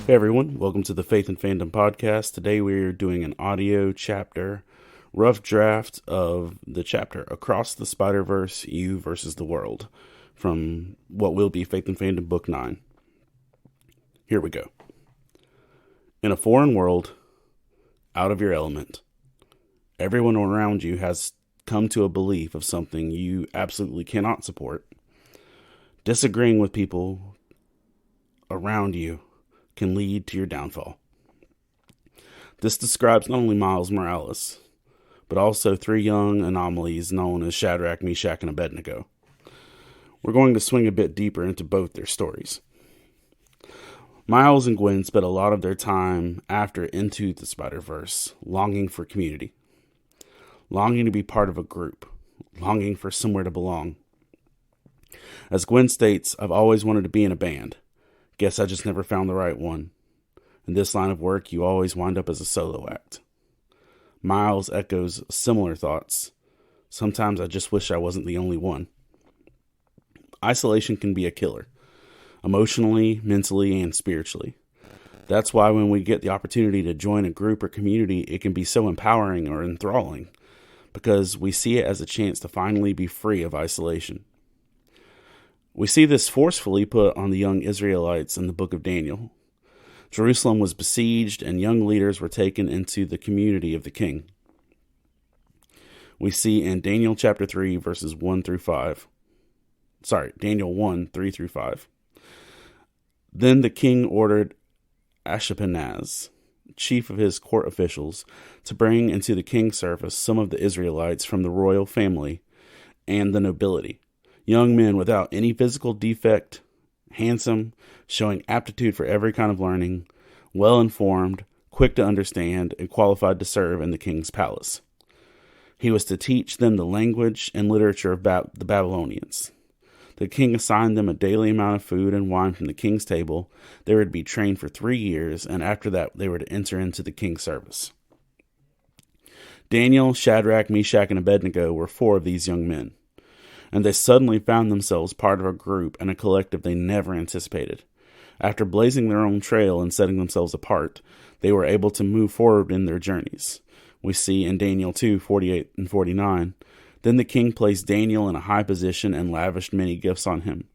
Hey everyone, welcome to the Faith and Fandom podcast. Today we're doing an audio chapter, rough draft of the chapter Across the Spider-Verse, You versus the World, from what will be Faith and Fandom Book 9. Here we go. In a foreign world, out of your element, everyone around you has come to a belief of something you absolutely cannot support. Disagreeing with people around you can lead to your downfall. This describes not only Miles Morales, but also three young anomalies known as Shadrach, Meshach, and Abednego. We're going to swing a bit deeper into both their stories. Miles and Gwen spent a lot of their time after Into the Spider-Verse longing for community, longing to be part of a group, longing for somewhere to belong. As Gwen states, I've always wanted to be in a band. Guess I just never found the right one. In this line of work, you always wind up as a solo act. Miles echoes similar thoughts. Sometimes I just wish I wasn't the only one. Isolation can be a killer, emotionally, mentally, and spiritually. That's why when we get the opportunity to join a group or community, it can be so empowering or enthralling, because we see it as a chance to finally be free of isolation. We see this forcefully put on the young Israelites in the book of Daniel. Jerusalem was besieged and young leaders were taken into the community of the king. We see in Daniel chapter 3 verses 1 through 5. Daniel 1, 3 through 5. Then the king ordered Ashpenaz, chief of his court officials, to bring into the king's service some of the Israelites from the royal family and the nobility. Young men without any physical defect, handsome, showing aptitude for every kind of learning, well-informed, quick to understand, and qualified to serve in the king's palace. He was to teach them the language and literature of the Babylonians. The king assigned them a daily amount of food and wine from the king's table. They were to be trained for 3 years, and after that they were to enter into the king's service. Daniel, Shadrach, Meshach, and Abednego were 4 of these young men, and they suddenly found themselves part of a group and a collective they never anticipated. After blazing their own trail and setting themselves apart, they were able to move forward in their journeys. We see in Daniel 2, 48 and 49, Then the king placed Daniel in a high position and lavished many gifts on him.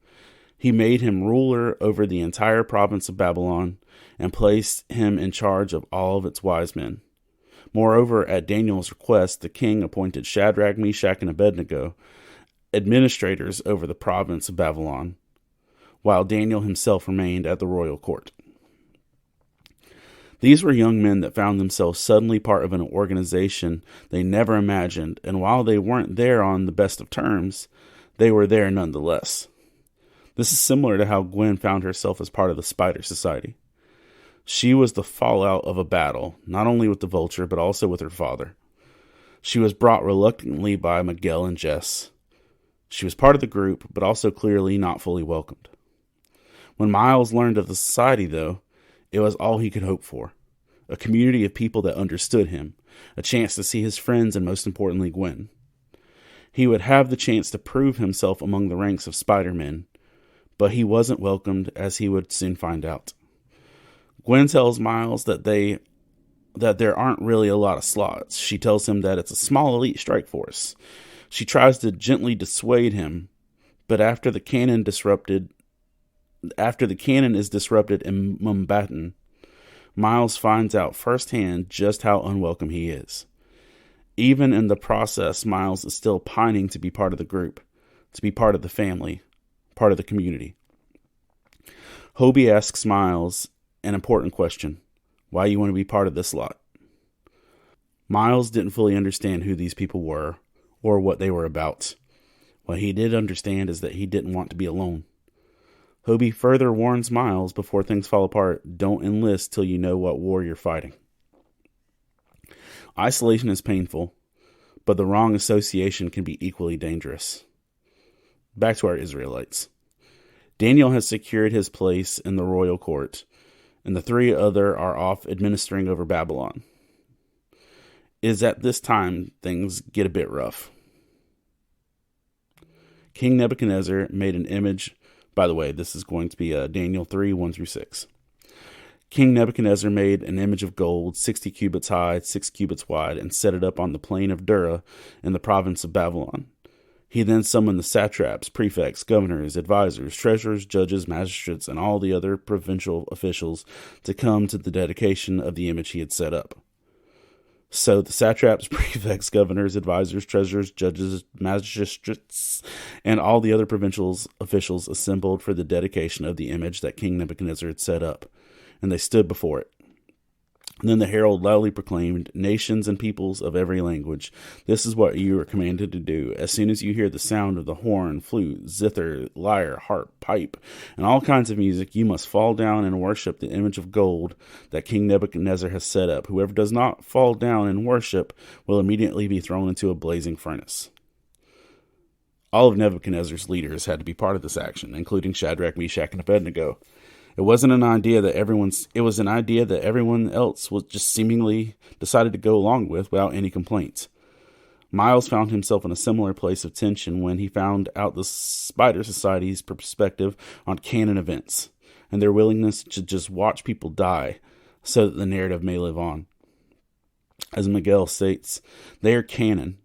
He made him ruler over the entire province of Babylon and placed him in charge of all of its wise men. Moreover, at Daniel's request, the king appointed Shadrach, Meshach, and Abednego administrators over the province of Babylon, while Daniel himself remained at the royal court. These were young men that found themselves suddenly part of an organization they never imagined, and while they weren't there on the best of terms, they were there nonetheless. This is similar to how Gwen found herself as part of the Spider Society. She was the fallout of a battle, not only with the Vulture, but also with her father. She was brought reluctantly by Miguel and Jess. She was part of the group, but also clearly not fully welcomed. When Miles learned of the society, though, it was all he could hope for. A community of people that understood him, a chance to see his friends, and most importantly, Gwen. He would have the chance to prove himself among the ranks of Spider-Men, but he wasn't welcomed, as he would soon find out. Gwen tells Miles that there aren't really a lot of slots. She tells him that it's a small elite strike force. She tries to gently dissuade him, but after the cannon is disrupted in Mumbattan, Miles finds out firsthand just how unwelcome he is. Even in the process, Miles is still pining to be part of the group, to be part of the family, part of the community. Hobie asks Miles an important question: why you want to be part of this lot? Miles didn't fully understand who these people were, or what they were about. What he did understand is that he didn't want to be alone. Hobie further warns Miles before things fall apart, don't enlist till you know what war you're fighting. Isolation is painful, but the wrong association can be equally dangerous. Back to our Israelites. Daniel has secured his place in the royal court, and the 3 other are off administering over Babylon. It is at this time things get a bit rough. King Nebuchadnezzar made an image. By the way, this is going to be Daniel 3, 1 through 6. King Nebuchadnezzar made an image of gold, 60 cubits high, 6 cubits wide, and set it up on the plain of Dura in the province of Babylon. He then summoned the satraps, prefects, governors, advisors, treasurers, judges, magistrates, and all the other provincial officials to come to the dedication of the image he had set up. So the satraps, prefects, governors, advisors, treasurers, judges, magistrates, and all the other provincial officials assembled for the dedication of the image that King Nebuchadnezzar had set up, and they stood before it. And then the herald loudly proclaimed, "Nations and peoples of every language, this is what you are commanded to do. As soon as you hear the sound of the horn, flute, zither, lyre, harp, pipe, and all kinds of music, you must fall down and worship the image of gold that King Nebuchadnezzar has set up. Whoever does not fall down and worship will immediately be thrown into a blazing furnace." All of Nebuchadnezzar's leaders had to be part of this action, including Shadrach, Meshach, and Abednego. It was an idea that everyone else was just seemingly decided to go along with without any complaints. Miles found himself in a similar place of tension when he found out the Spider Society's perspective on canon events and their willingness to just watch people die so that the narrative may live on. As Miguel states, they are canon,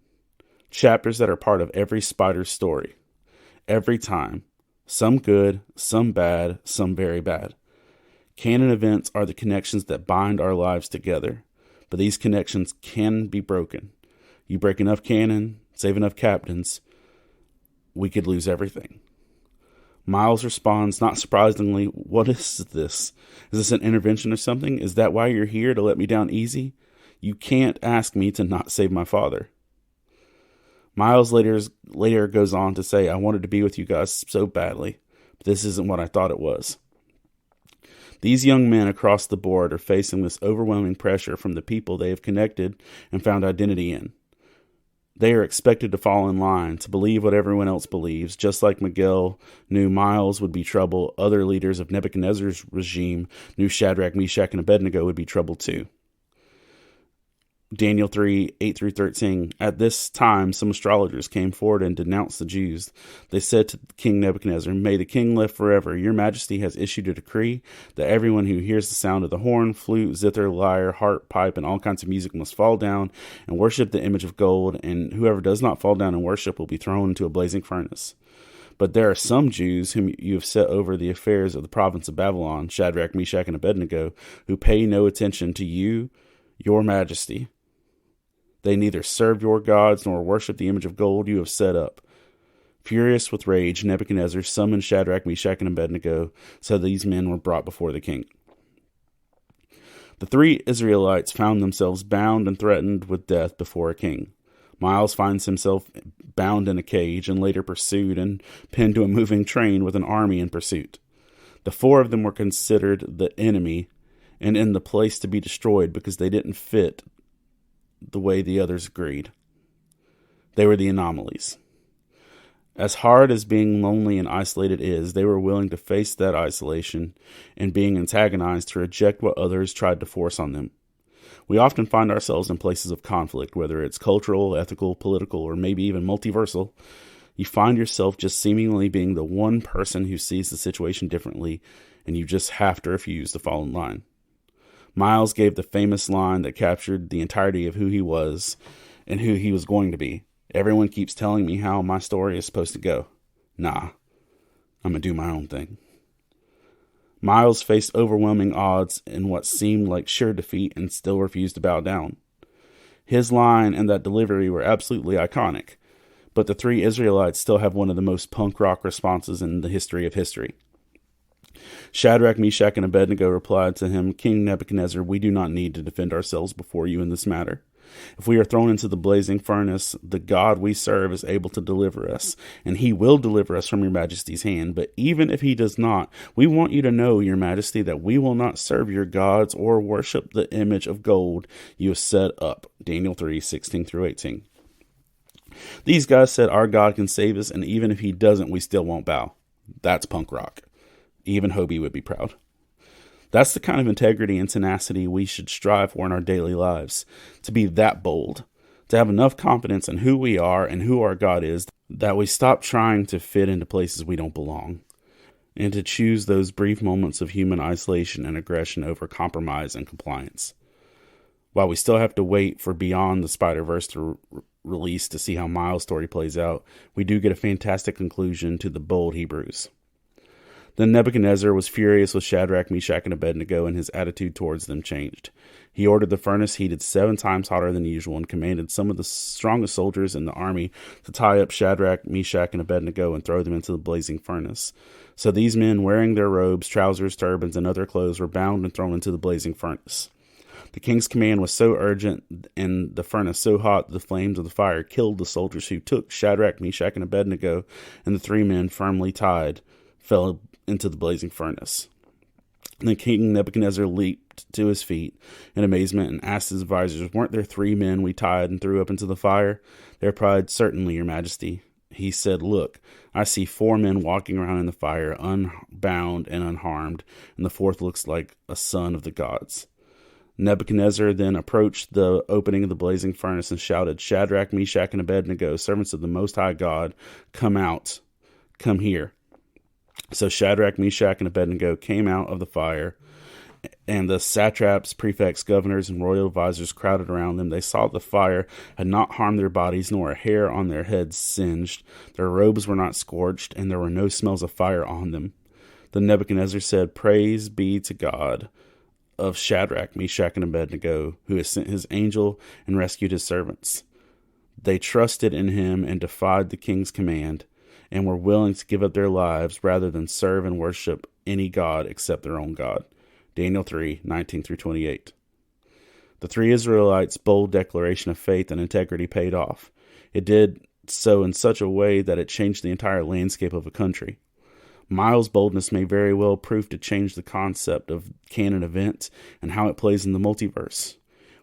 chapters that are part of every Spider's story, every time. Some good, some bad, some very bad. Canon events are the connections that bind our lives together, but these connections can be broken. You break enough canon, save enough captains, we could lose everything. Miles responds, not surprisingly, "What is this? Is this an intervention or something? Is that why you're here, to let me down easy? You can't ask me to not save my father." Miles later goes on to say, "I wanted to be with you guys so badly, but this isn't what I thought it was." These young men across the board are facing this overwhelming pressure from the people they have connected and found identity in. They are expected to fall in line, to believe what everyone else believes. Just like Miguel knew Miles would be trouble, other leaders of Nebuchadnezzar's regime knew Shadrach, Meshach, and Abednego would be trouble too. Daniel 3, 8-13. At this time, some astrologers came forward and denounced the Jews. They said to King Nebuchadnezzar, "May the king live forever. Your majesty has issued a decree that everyone who hears the sound of the horn, flute, zither, lyre, harp, pipe, and all kinds of music must fall down and worship the image of gold, and whoever does not fall down and worship will be thrown into a blazing furnace. But there are some Jews whom you have set over the affairs of the province of Babylon, Shadrach, Meshach, and Abednego, who pay no attention to you, your majesty. They neither serve your gods nor worship the image of gold you have set up." Furious with rage, Nebuchadnezzar summoned Shadrach, Meshach, and Abednego, so these men were brought before the king. The three Israelites found themselves bound and threatened with death before a king. Miles finds himself bound in a cage and later pursued and pinned to a moving train with an army in pursuit. The four of them were considered the enemy and in the place to be destroyed because they didn't fit the way the others agreed. They were the anomalies. As hard as being lonely and isolated is, they were willing to face that isolation and being antagonized to reject what others tried to force on them. We often find ourselves in places of conflict, whether it's cultural, ethical, political, or maybe even multiversal. You find yourself just seemingly being the one person who sees the situation differently, and you just have to refuse to fall in line. Miles gave the famous line that captured the entirety of who he was and who he was going to be. "Everyone keeps telling me how my story is supposed to go. Nah, I'm going to do my own thing." Miles faced overwhelming odds in what seemed like sure defeat and still refused to bow down. His line and that delivery were absolutely iconic, but the three Israelites still have one of the most punk rock responses in the history of history. Shadrach, Meshach, and Abednego replied to him, "King Nebuchadnezzar, we do not need to defend ourselves before you in this matter. If we are thrown into the blazing furnace, the God we serve is able to deliver us, and he will deliver us from your majesty's hand. But even if he does not, we want you to know, your majesty, that we will not serve your gods or worship the image of gold you have set up." Daniel 3, 16-18. These guys said our God can save us, and even if he doesn't, we still won't bow. That's punk rock. Even Hobie would be proud. That's the kind of integrity and tenacity we should strive for in our daily lives. To be that bold. To have enough confidence in who we are and who our God is that we stop trying to fit into places we don't belong. and to choose those brief moments of human isolation and aggression over compromise and compliance. While we still have to wait for Beyond the Spider-Verse to release to see how Miles' story plays out, we do get a fantastic conclusion to the bold Hebrews. Then Nebuchadnezzar was furious with Shadrach, Meshach, and Abednego, and his attitude towards them changed. He ordered the furnace heated 7 times hotter than usual and commanded some of the strongest soldiers in the army to tie up Shadrach, Meshach, and Abednego and throw them into the blazing furnace. So these men, wearing their robes, trousers, turbans, and other clothes, were bound and thrown into the blazing furnace. The king's command was so urgent and the furnace so hot that the flames of the fire killed the soldiers who took Shadrach, Meshach, and Abednego, and the 3 men, firmly tied, fell into the blazing furnace. Then King Nebuchadnezzar leaped to his feet in amazement and asked his advisors, "Weren't there 3 men we tied and threw up into the fire?" They replied, "Certainly, your majesty." He said, "Look, I see 4 men walking around in the fire, unbound and unharmed, and the 4th looks like a son of the gods." Nebuchadnezzar then approached the opening of the blazing furnace and shouted, "Shadrach, Meshach, and Abednego, servants of the Most High God, come out, come here." So Shadrach, Meshach, and Abednego came out of the fire, and the satraps, prefects, governors, and royal advisors crowded around them. They saw the fire had not harmed their bodies, nor a hair on their heads singed. Their robes were not scorched, and there were no smells of fire on them. Then Nebuchadnezzar said, "Praise be to God of Shadrach, Meshach, and Abednego, who has sent his angel and rescued his servants. They trusted in him and defied the king's command, and were willing to give up their lives rather than serve and worship any god except their own God." Daniel 3:19-28. The 3 Israelites' bold declaration of faith and integrity paid off. It did so in such a way that it changed the entire landscape of a country. Miles' boldness may very well prove to change the concept of canon events and how it plays in the multiverse.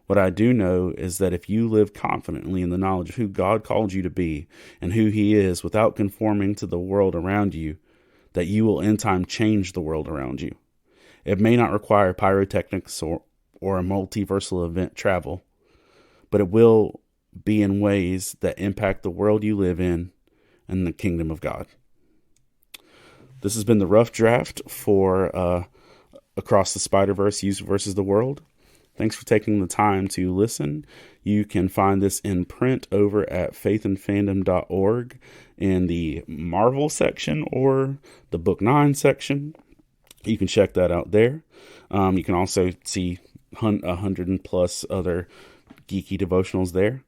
What I do know is that if you live confidently in the knowledge of who God called you to be and who he is without conforming to the world around you, that you will in time change the world around you. It may not require pyrotechnics or a multiversal event travel, but it will be in ways that impact the world you live in and the kingdom of God. This has been the rough draft for Across the Spider-Verse, You versus the World. Thanks for taking the time to listen. You can find this in print over at faithandfandom.org in the Marvel section or the Book 9 section. You can check that out there. You can also see 100 plus other geeky devotionals there.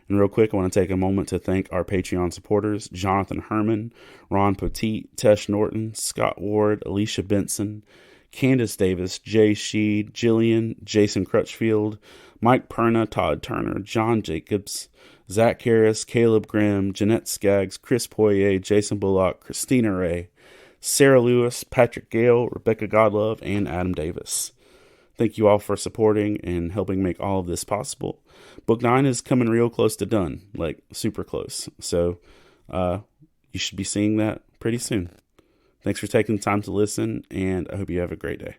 And real quick, I want to take a moment to thank our Patreon supporters: Jonathan Herman, Ron Poteet, Tesh Norton, Scott Ward, Alicia Benson, Candace Davis, Jay Sheed, Jillian, Jason Crutchfield, Mike Perna, Todd Turner, John Jacobs, Zach Harris, Caleb Grimm, Jeanette Skaggs, Chris Poirier, Jason Bullock, Christina Ray, Sarah Lewis, Patrick Gale, Rebecca Godlove, and Adam Davis. Thank you all for supporting and helping make all of this possible. Book 9 is coming real close to done, like super close. So you should be seeing that pretty soon. Thanks for taking the time to listen, and I hope you have a great day.